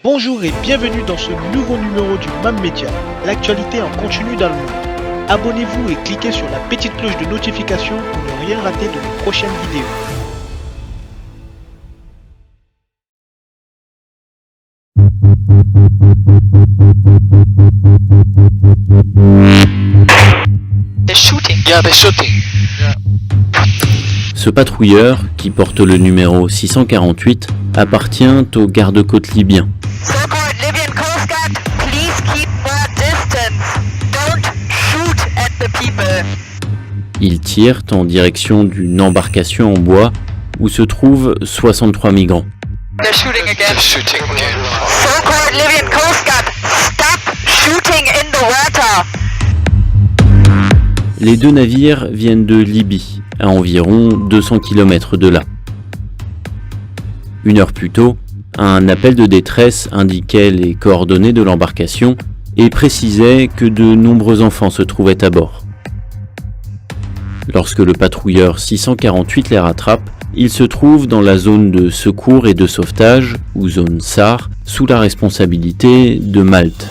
Bonjour et bienvenue dans ce nouveau numéro du MAM Media, l'actualité en continu dans le monde. Abonnez-vous et cliquez sur la petite cloche de notification pour ne rien rater de nos prochaines vidéos. They're shooting. Yeah, they're shooting. Ce patrouilleur, qui porte le numéro 648, appartient aux gardes-côtes libyens. Support Libyan Coast Guard. Please keep your distance. Don't shoot at the people. Ils tirent en direction d'une embarcation en bois où se trouvent 63 migrants. They're shooting again. They're shooting again. Support Libyan Coast Guard. Stop shooting in the water. Les deux navires viennent de Libye, à environ 200 km de là. Une heure plus tôt, un appel de détresse indiquait les coordonnées de l'embarcation et précisait que de nombreux enfants se trouvaient à bord. Lorsque le patrouilleur 648 les rattrape, ils se trouvent dans la zone de secours et de sauvetage, ou zone SAR, sous la responsabilité de Malte.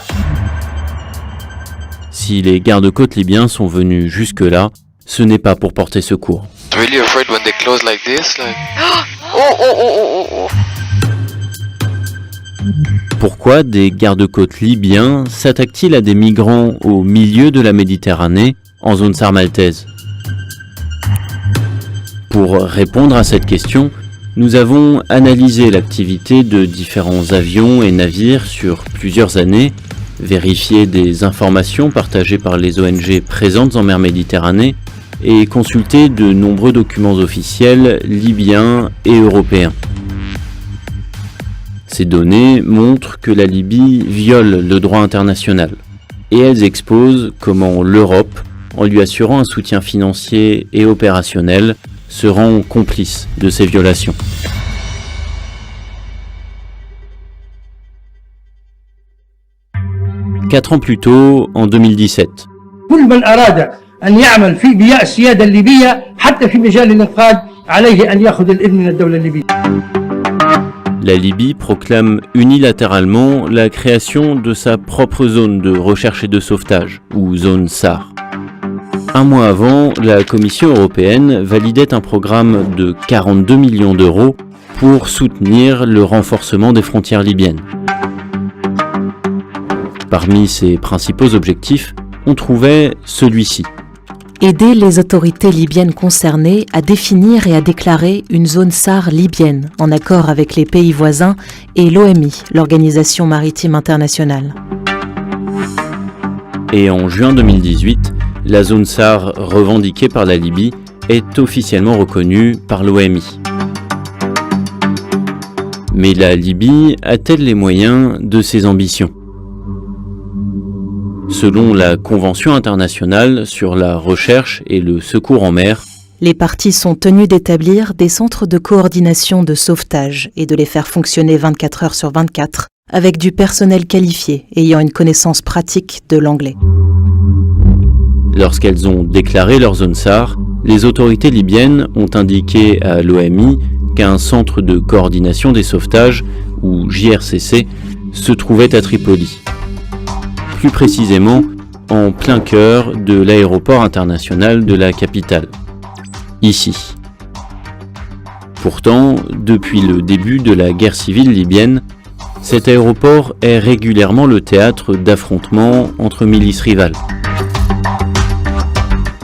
Si les gardes-côtes libyens sont venus jusque-là, ce n'est pas pour porter secours. Really afraid when they close like this, like. Pourquoi des gardes-côtes libyens s'attaquent-ils à des migrants au milieu de la Méditerranée, en zone SAR maltaise? Pour répondre à cette question, nous avons analysé l'activité de différents avions et navires sur plusieurs années, vérifié des informations partagées par les ONG présentes en mer Méditerranée et consulté de nombreux documents officiels libyens et européens. Ces données montrent que la Libye viole le droit international et elles exposent comment l'Europe, en lui assurant un soutien financier et opérationnel, se rend complice de ces violations. Quatre ans plus tôt, en 2017. كل من أراد أن يعمل في بناء السيادة الليبية حتى في مجال الإنقاذ عليه أن يأخذ الإذن من الدولة الليبية. La Libye proclame unilatéralement la création de sa propre zone de recherche et de sauvetage, ou zone SAR. Un mois avant, la Commission européenne validait un programme de 42 millions d'euros pour soutenir le renforcement des frontières libyennes. Parmi ses principaux objectifs, on trouvait celui-ci. Aider les autorités libyennes concernées à définir et à déclarer une zone SAR libyenne en accord avec les pays voisins et l'OMI, l'Organisation maritime internationale. Et en juin 2018, la zone SAR revendiquée par la Libye est officiellement reconnue par l'OMI. Mais la Libye a-t-elle les moyens de ses ambitions ? Selon la Convention internationale sur la recherche et le secours en mer, les parties sont tenues d'établir des centres de coordination de sauvetage et de les faire fonctionner 24 heures sur 24 avec du personnel qualifié ayant une connaissance pratique de l'anglais. Lorsqu'elles ont déclaré leur zone SAR, les autorités libyennes ont indiqué à l'OMI qu'un centre de coordination des sauvetages, ou JRCC, se trouvait à Tripoli. Plus précisément, en plein cœur de l'aéroport international de la capitale, ici. Pourtant, depuis le début de la guerre civile libyenne, cet aéroport est régulièrement le théâtre d'affrontements entre milices rivales.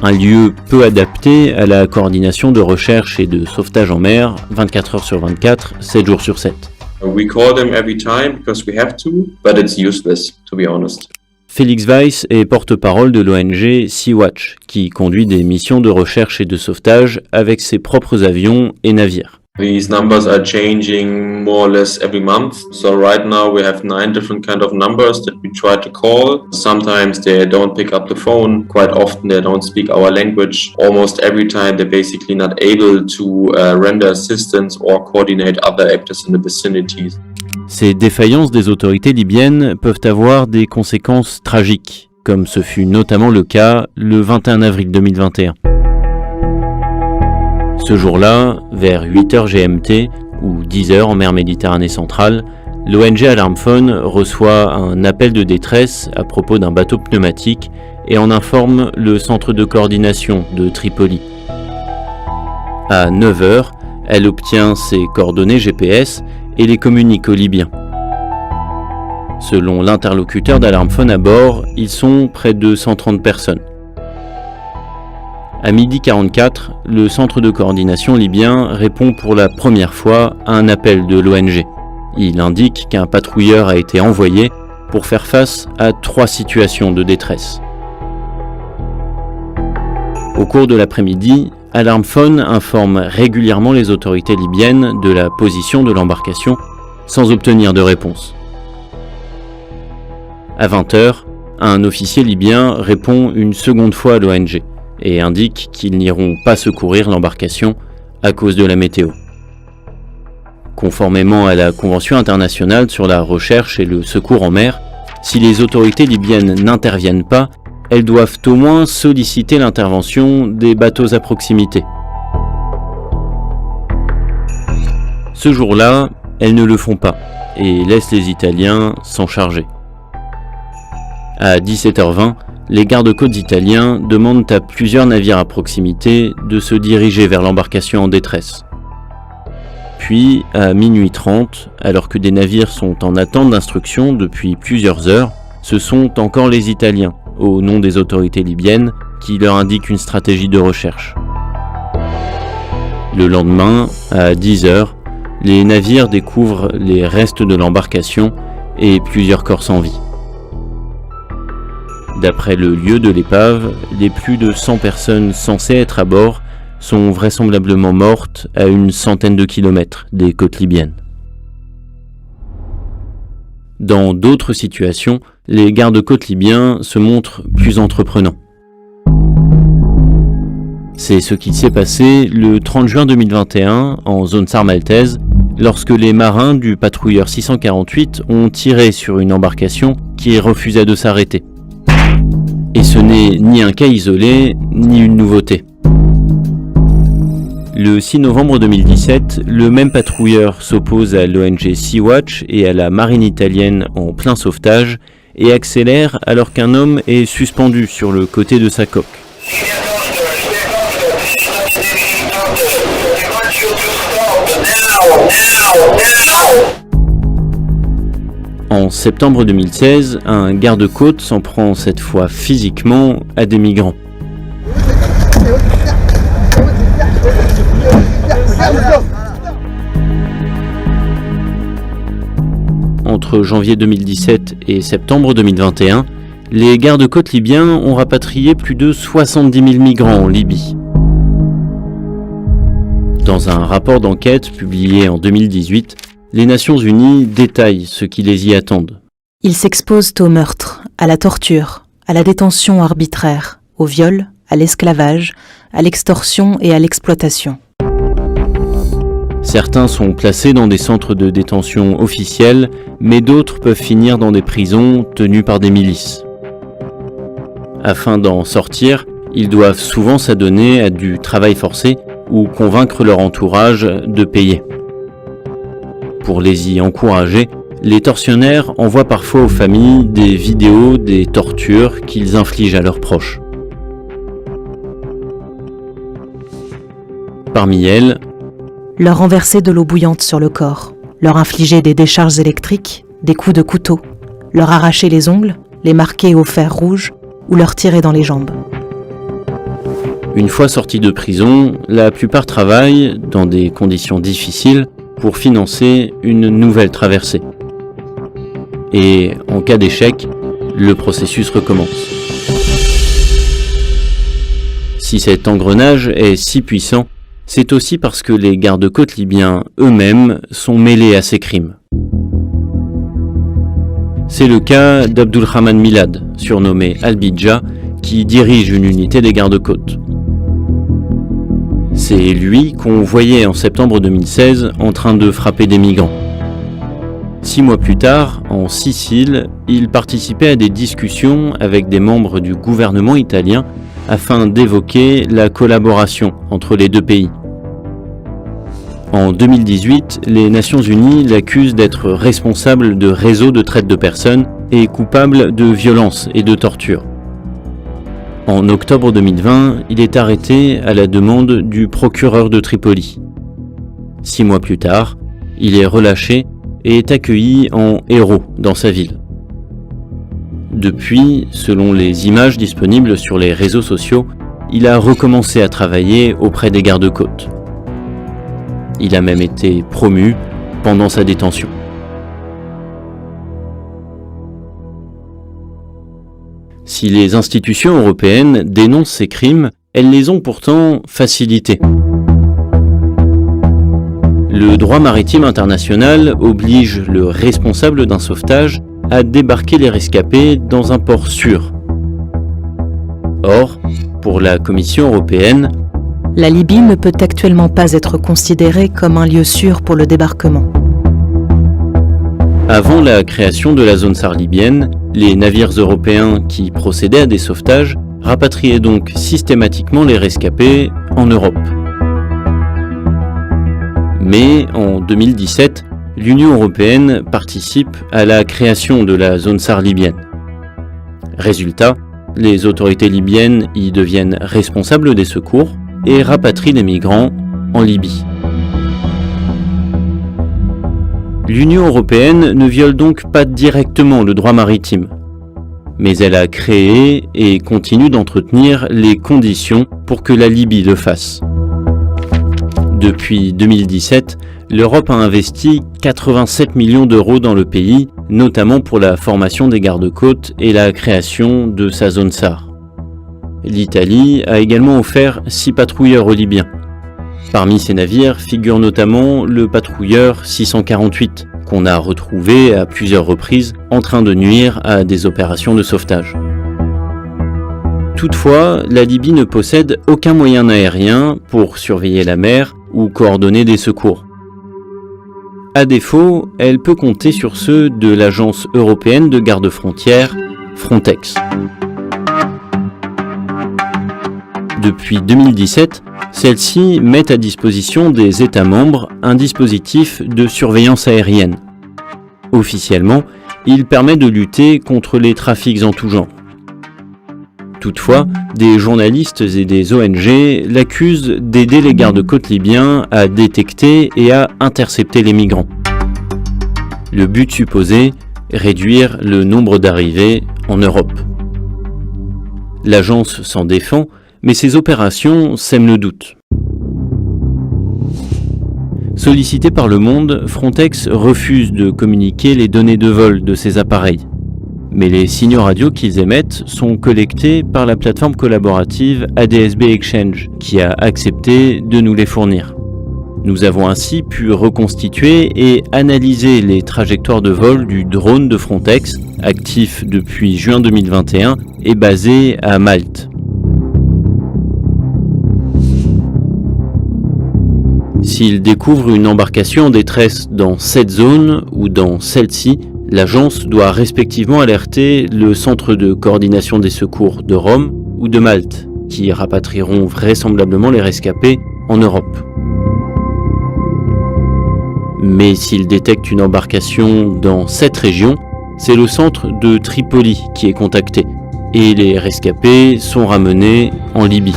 Un lieu peu adapté à la coordination de recherche et de sauvetage en mer, 24 heures sur 24, 7 jours sur 7. We call them every time because we have to, but it's useless, to be honest. Félix Weiss est porte-parole de l'ONG Sea-Watch, qui conduit des missions de recherche et de sauvetage avec ses propres avions et navires. These numbers are changing more or less every month. So right now we have 9 different kind of numbers that we try to call. Sometimes they don't pick up the phone. Quite often they don't speak our language. Almost every time they're basically not able to render assistance or coordinate other actors in the vicinity. Ces défaillances des autorités libyennes peuvent avoir des conséquences tragiques, comme ce fut notamment le cas le 21 avril 2021. Ce jour-là, vers 8h GMT, ou 10h en mer Méditerranée centrale, l'ONG Alarmphone reçoit un appel de détresse à propos d'un bateau pneumatique et en informe le centre de coordination de Tripoli. À 9h, elle obtient ses coordonnées GPS et les communique aux Libyens. Selon l'interlocuteur d'Alarmphone à bord, ils sont près de 130 personnes. À 12h44, le centre de coordination libyen répond pour la première fois à un appel de l'ONG. Il indique qu'un patrouilleur a été envoyé pour faire face à 3 situations de détresse. Au cours de l'après-midi, Alarmphone informe régulièrement les autorités libyennes de la position de l'embarcation sans obtenir de réponse. À 20h, un officier libyen répond une seconde fois à l'ONG et indique qu'ils n'iront pas secourir l'embarcation à cause de la météo. Conformément à la Convention internationale sur la recherche et le secours en mer, si les autorités libyennes n'interviennent pas, elles doivent au moins solliciter l'intervention des bateaux à proximité. Ce jour-là, elles ne le font pas et laissent les Italiens s'en charger. À 17h20, les gardes-côtes italiens demandent à plusieurs navires à proximité de se diriger vers l'embarcation en détresse. Puis, à minuit 30, alors que des navires sont en attente d'instruction depuis plusieurs heures, ce sont encore les Italiens, au nom des autorités libyennes, qui leur indiquent une stratégie de recherche. Le lendemain, à 10h, les navires découvrent les restes de l'embarcation et plusieurs corps sans vie. D'après le lieu de l'épave, les plus de 100 personnes censées être à bord sont vraisemblablement mortes à une centaine de kilomètres des côtes libyennes. Dans d'autres situations, les gardes-côtes libyens se montrent plus entreprenants. C'est ce qui s'est passé le 30 juin 2021 en zone SAR maltaise, lorsque les marins du patrouilleur 648 ont tiré sur une embarcation qui refusait de s'arrêter. Et ce n'est ni un cas isolé, ni une nouveauté. Le 6 novembre 2017, le même patrouilleur s'oppose à l'ONG Sea-Watch et à la marine italienne en plein sauvetage et accélère alors qu'un homme est suspendu sur le côté de sa coque. En septembre 2016, un garde-côte s'en prend cette fois physiquement à des migrants. Entre janvier 2017 et septembre 2021, les gardes-côtes libyens ont rapatrié plus de 70 000 migrants en Libye. Dans un rapport d'enquête publié en 2018, les Nations Unies détaillent ce qui les y attendent. Ils s'exposent au meurtre, à la torture, à la détention arbitraire, au viol, à l'esclavage, à l'extorsion et à l'exploitation. Certains sont placés dans des centres de détention officiels, mais d'autres peuvent finir dans des prisons tenues par des milices. Afin d'en sortir, ils doivent souvent s'adonner à du travail forcé ou convaincre leur entourage de payer. Pour les y encourager, les tortionnaires envoient parfois aux familles des vidéos des tortures qu'ils infligent à leurs proches. Parmi elles, leur renverser de l'eau bouillante sur le corps, leur infliger des décharges électriques, des coups de couteau, leur arracher les ongles, les marquer au fer rouge ou leur tirer dans les jambes. Une fois sortis de prison, la plupart travaillent dans des conditions difficiles pour financer une nouvelle traversée. Et en cas d'échec, le processus recommence. Si cet engrenage est si puissant, c'est aussi parce que les gardes-côtes libyens eux-mêmes sont mêlés à ces crimes. C'est le cas d'Abdulrahman Milad, surnommé Al-Bidja, qui dirige une unité des gardes-côtes. C'est lui qu'on voyait en septembre 2016 en train de frapper des migrants. 6 mois plus tard, en Sicile, il participait à des discussions avec des membres du gouvernement italien afin d'évoquer la collaboration entre les deux pays. En 2018, les Nations Unies l'accusent d'être responsable de réseaux de traite de personnes et coupable de violence et de torture. En octobre 2020, il est arrêté à la demande du procureur de Tripoli. 6 mois plus tard, il est relâché et est accueilli en héros dans sa ville. Depuis, selon les images disponibles sur les réseaux sociaux, il a recommencé à travailler auprès des gardes-côtes. Il a même été promu pendant sa détention. Si les institutions européennes dénoncent ces crimes, elles les ont pourtant facilités. Le droit maritime international oblige le responsable d'un sauvetage à débarquer les rescapés dans un port sûr. Or, pour la Commission européenne, la Libye ne peut actuellement pas être considérée comme un lieu sûr pour le débarquement. Avant la création de la zone SAR libyenne, les navires européens qui procédaient à des sauvetages rapatriaient donc systématiquement les rescapés en Europe. Mais en 2017, l'Union européenne participe à la création de la zone SAR libyenne. Résultat, les autorités libyennes y deviennent responsables des secours et rapatrient les migrants en Libye. L'Union européenne ne viole donc pas directement le droit maritime, mais elle a créé et continue d'entretenir les conditions pour que la Libye le fasse. Depuis 2017, l'Europe a investi 87 millions d'euros dans le pays, notamment pour la formation des gardes-côtes et la création de sa zone SAR. L'Italie a également offert 6 patrouilleurs aux Libyens. Parmi ces navires figure notamment le patrouilleur 648, qu'on a retrouvé à plusieurs reprises en train de nuire à des opérations de sauvetage. Toutefois, la Libye ne possède aucun moyen aérien pour surveiller la mer ou coordonner des secours. À défaut, elle peut compter sur ceux de l'Agence européenne de garde-frontières, Frontex. Depuis 2017, celle-ci met à disposition des États membres un dispositif de surveillance aérienne. Officiellement, il permet de lutter contre les trafics en tout genre. Toutefois, des journalistes et des ONG l'accusent d'aider les gardes-côtes libyens à détecter et à intercepter les migrants. Le but supposé, réduire le nombre d'arrivées en Europe. L'agence s'en défend, mais ces opérations sèment le doute. Sollicité par Le Monde, Frontex refuse de communiquer les données de vol de ces appareils. Mais les signaux radio qu'ils émettent sont collectés par la plateforme collaborative ADSB Exchange, qui a accepté de nous les fournir. Nous avons ainsi pu reconstituer et analyser les trajectoires de vol du drone de Frontex, actif depuis juin 2021 et basé à Malte. S'il découvre une embarcation en détresse dans cette zone ou dans celle-ci, l'agence doit respectivement alerter le Centre de coordination des secours de Rome ou de Malte, qui rapatrieront vraisemblablement les rescapés en Europe. Mais s'il détecte une embarcation dans cette région, c'est le centre de Tripoli qui est contacté, et les rescapés sont ramenés en Libye.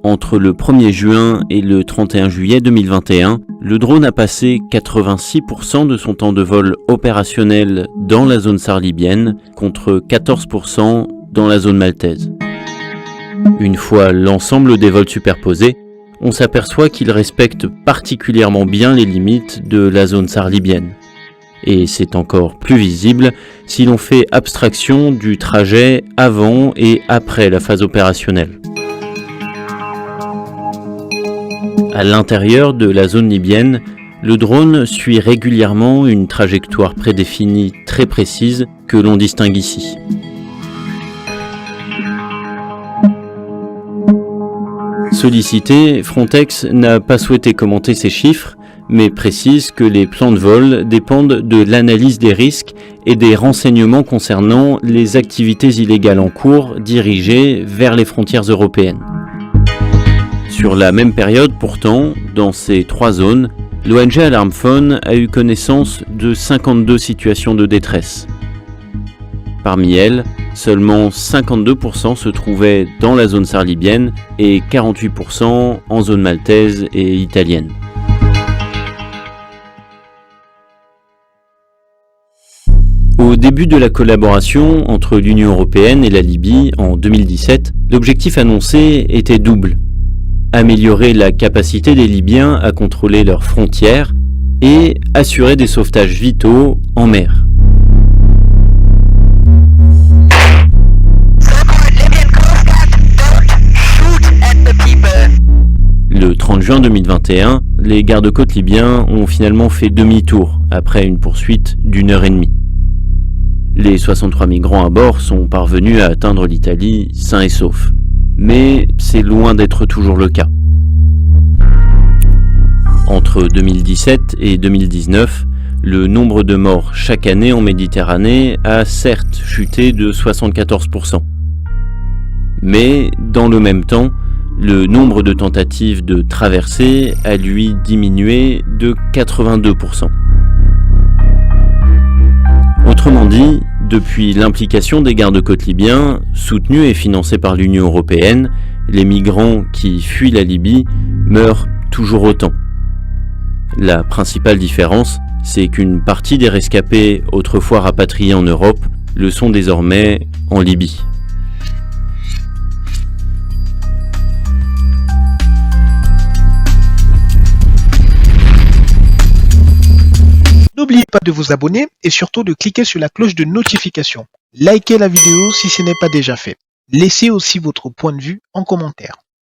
Entre le 1er juin et le 31 juillet 2021, le drone a passé 86% de son temps de vol opérationnel dans la zone SAR libyenne, contre 14% dans la zone maltaise. Une fois l'ensemble des vols superposés, on s'aperçoit qu'il respecte particulièrement bien les limites de la zone SAR libyenne. Et c'est encore plus visible si l'on fait abstraction du trajet avant et après la phase opérationnelle. À l'intérieur de la zone libyenne, le drone suit régulièrement une trajectoire prédéfinie très précise que l'on distingue ici. Sollicité, Frontex n'a pas souhaité commenter ces chiffres, mais précise que les plans de vol dépendent de l'analyse des risques et des renseignements concernant les activités illégales en cours dirigées vers les frontières européennes. Sur la même période pourtant, dans ces 3 zones, l'ONG Alarm Phone a eu connaissance de 52 situations de détresse. Parmi elles, seulement 52% se trouvaient dans la zone SAR libyenne et 48% en zone maltaise et italienne. Au début de la collaboration entre l'Union européenne et la Libye en 2017, l'objectif annoncé était double. Améliorer la capacité des Libyens à contrôler leurs frontières et assurer des sauvetages vitaux en mer. Le 30 juin 2021, les gardes-côtes libyens ont finalement fait demi-tour après une poursuite d'1h30. Les 63 migrants à bord sont parvenus à atteindre l'Italie sains et saufs. Mais c'est loin d'être toujours le cas. Entre 2017 et 2019, le nombre de morts chaque année en Méditerranée a certes chuté de 74%. Mais dans le même temps, le nombre de tentatives de traversée a lui diminué de 82%. Autrement dit, depuis l'implication des gardes-côtes libyens, soutenus et financés par l'Union européenne, les migrants qui fuient la Libye meurent toujours autant. La principale différence, c'est qu'une partie des rescapés autrefois rapatriés en Europe le sont désormais en Libye. N'oubliez pas de vous abonner et surtout de cliquer sur la cloche de notification. Likez la vidéo si ce n'est pas déjà fait. Laissez aussi votre point de vue en commentaire.